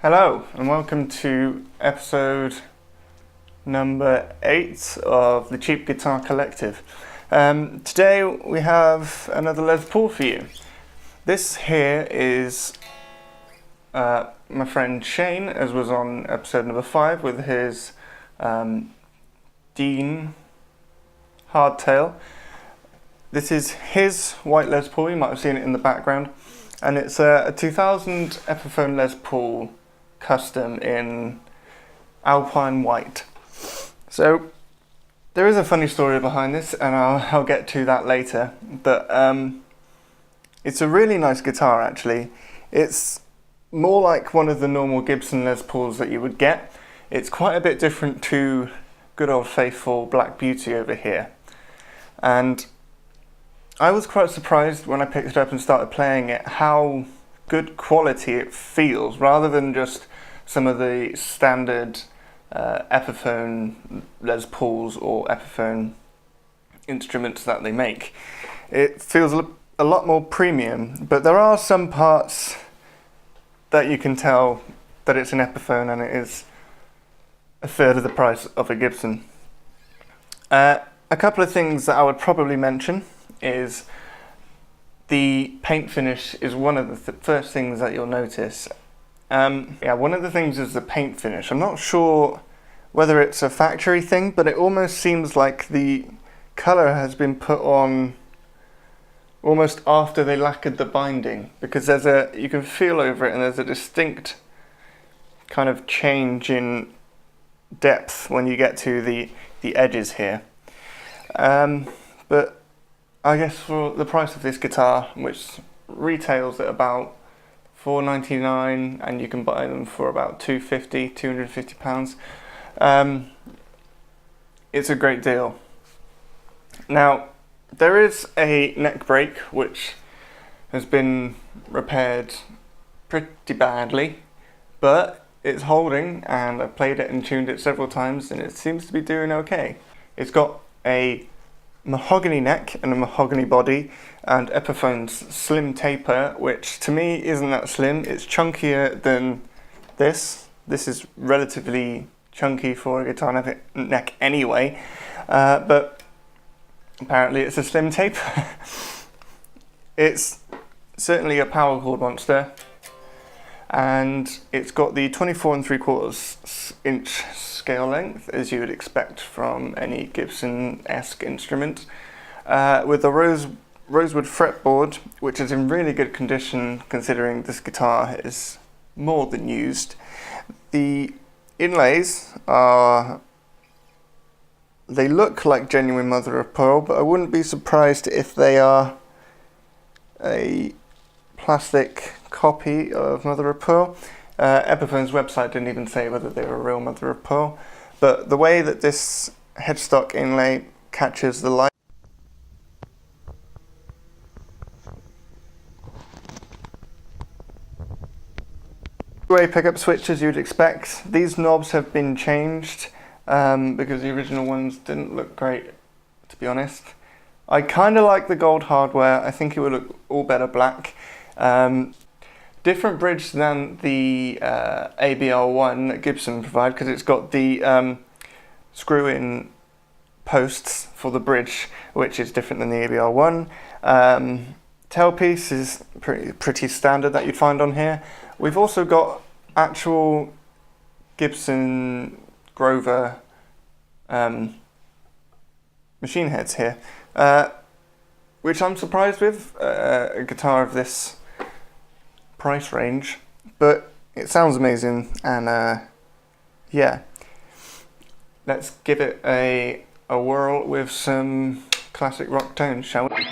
Hello and welcome to episode number 8 of the Cheap Guitar Collective. Today we have another Les Paul for you. This here is my friend Shane, as was on episode number 5 with his Dean hardtail. This is his white Les Paul, you might have seen it in the background, and it's a 2000 EPIPHONE Les Paul custom in alpine white. So there is a funny story behind this, and I'll get to that later, but it's a really nice guitar actually. It's more like one of the normal Gibson Les Pauls that you would get. It's quite a bit different to good old faithful Black Beauty over here, and I was quite surprised when I picked it up and started playing it how good quality it feels, rather than just some of the standard EPIPHONE Les Pauls or EPIPHONE instruments that they make. It feels a lot more premium, but there are some parts that you can tell that it's an EPIPHONE, and it is a third of the price of a Gibson. A couple of things that I would probably mention is the paint finish is one of the first things that you'll notice. One of the things is the paint finish. I'm not sure whether it's a factory thing, but it almost seems like the colour has been put on almost after they lacquered the binding, because you can feel over it and there's a distinct kind of change in depth when you get to the edges here. But I guess for the price of this guitar, which retails at about £4.99 and you can buy them for about £250 it's a great deal. Now there is a neck break which has been repaired pretty badly, but it's holding, and I've played it and tuned it several times and it seems to be doing okay. It's got a mahogany neck and a mahogany body, and EPIPHONE's slim taper, which to me isn't that slim. It's chunkier than this. This is relatively chunky for a guitar neck anyway, but apparently it's a slim taper. It's certainly a power chord monster, and it's got the 24 3/4 inch scale length, as you would expect from any Gibson-esque instrument, with a rosewood fretboard, which is in really good condition considering this guitar is more than used. The inlays they look like genuine mother of pearl, but I wouldn't be surprised if they are a plastic copy of mother of pearl. EPIPHONE's website didn't even say whether they were a real mother of pearl, but the way that this headstock inlay catches the light, way pickup switch as you'd expect. These knobs have been changed because the original ones didn't look great, to be honest. I kind of like the gold hardware. I think it would look all better black. Different bridge than the ABL1 that Gibson provide, because it's got the screw-in posts for the bridge, which is different than the ABL1. Tailpiece is pretty standard that you'd find on here. We've also got actual Gibson Grover machine heads here, which I'm surprised with a guitar of this price range, but it sounds amazing, and yeah, let's give it a whirl with some classic rock tones, shall we?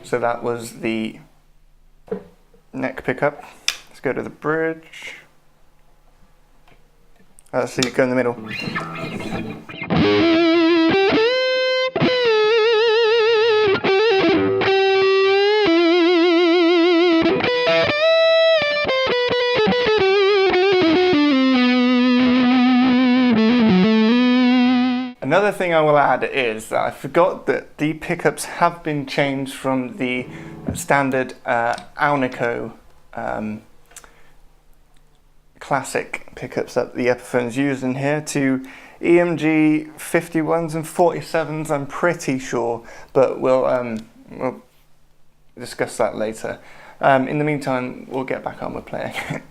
So that was the neck pickup. Let's go to the bridge. So you go in the middle. Another thing I will add is that I forgot that the pickups have been changed from the standard Alnico classic pickups that the Epiphone's used in here to EMG 51s and 47s, I'm pretty sure, but we'll discuss that later. In the meantime, we'll get back on with playing.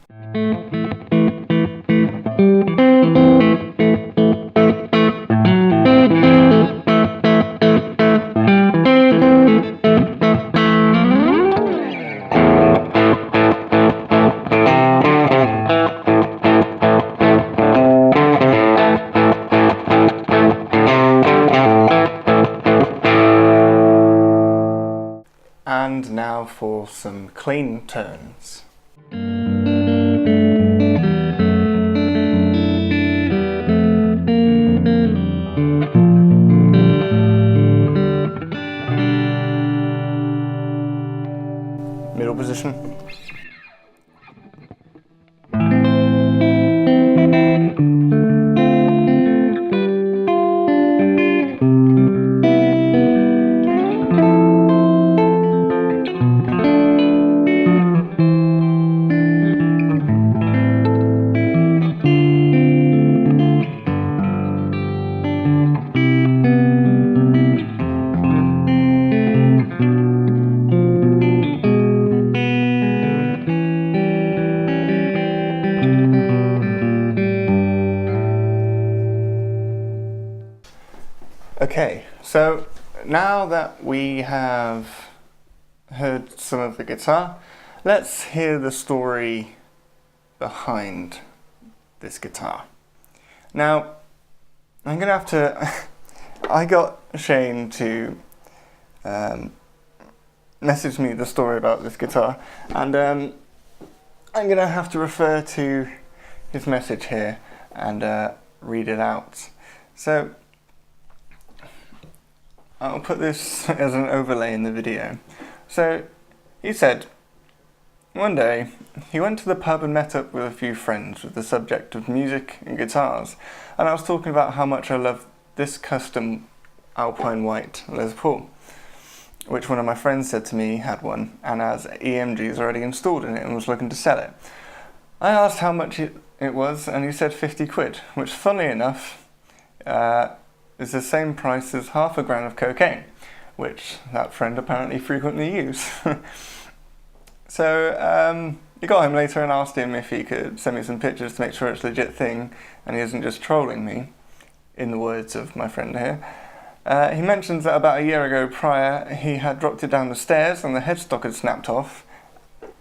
And now for some clean tones. Middle position. Okay, so now that we have heard some of the guitar, let's hear the story behind this guitar. Now, I'm going to have to... I got Shane to message me the story about this guitar, and I'm going to have to refer to his message here and read it out. So, I'll put this as an overlay in the video. So, he said, one day, he went to the pub and met up with a few friends with the subject of music and guitars, and I was talking about how much I love this custom alpine white Les Paul, which one of my friends said to me he had one, and as EMG is already installed in it and was looking to sell it. I asked how much it was, and he said 50 quid, which funnily enough, is the same price as half a gram of cocaine, which that friend apparently frequently used. So I got him later and asked him if he could send me some pictures to make sure it's a legit thing and he isn't just trolling me, in the words of my friend here. He mentions that about a year ago prior he had dropped it down the stairs and the headstock had snapped off,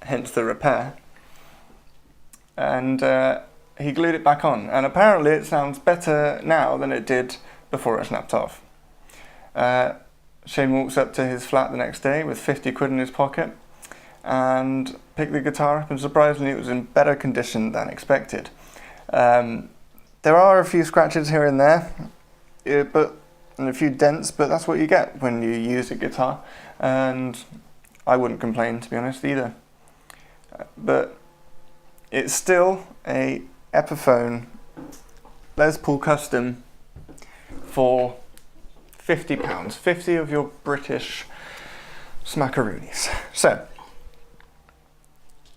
hence the repair, and he glued it back on, and apparently it sounds better now than it did before it snapped off. Shane walks up to his flat the next day with 50 quid in his pocket and picked the guitar up, and surprisingly it was in better condition than expected. There are a few scratches here and there, and a few dents, but that's what you get when you use a guitar, and I wouldn't complain, to be honest, either. But it's still a Epiphone Les Paul Custom for £50, 50 of your British smackaroonies. So,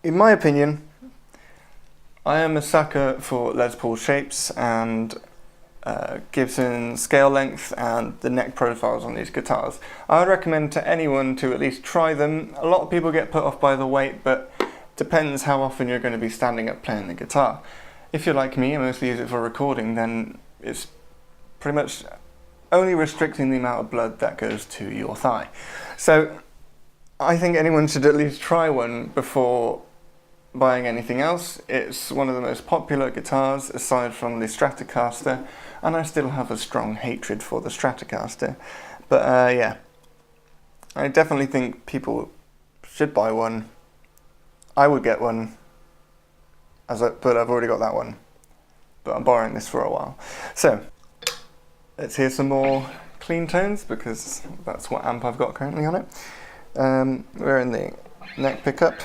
in my opinion, I am a sucker for Les Paul shapes and Gibson scale length and the neck profiles on these guitars. I would recommend to anyone to at least try them. A lot of people get put off by the weight, but depends how often you're going to be standing up playing the guitar. If you're like me and mostly use it for recording, then it's pretty much only restricting the amount of blood that goes to your thigh. So I think anyone should at least try one before buying anything else. It's one of the most popular guitars aside from the Stratocaster, and I still have a strong hatred for the Stratocaster. But yeah, I definitely think people should buy one. I would get one, but I've already got that one. But I'm borrowing this for a while. So, let's hear some more clean tones, because that's what amp I've got currently on it. We're in the neck pickup.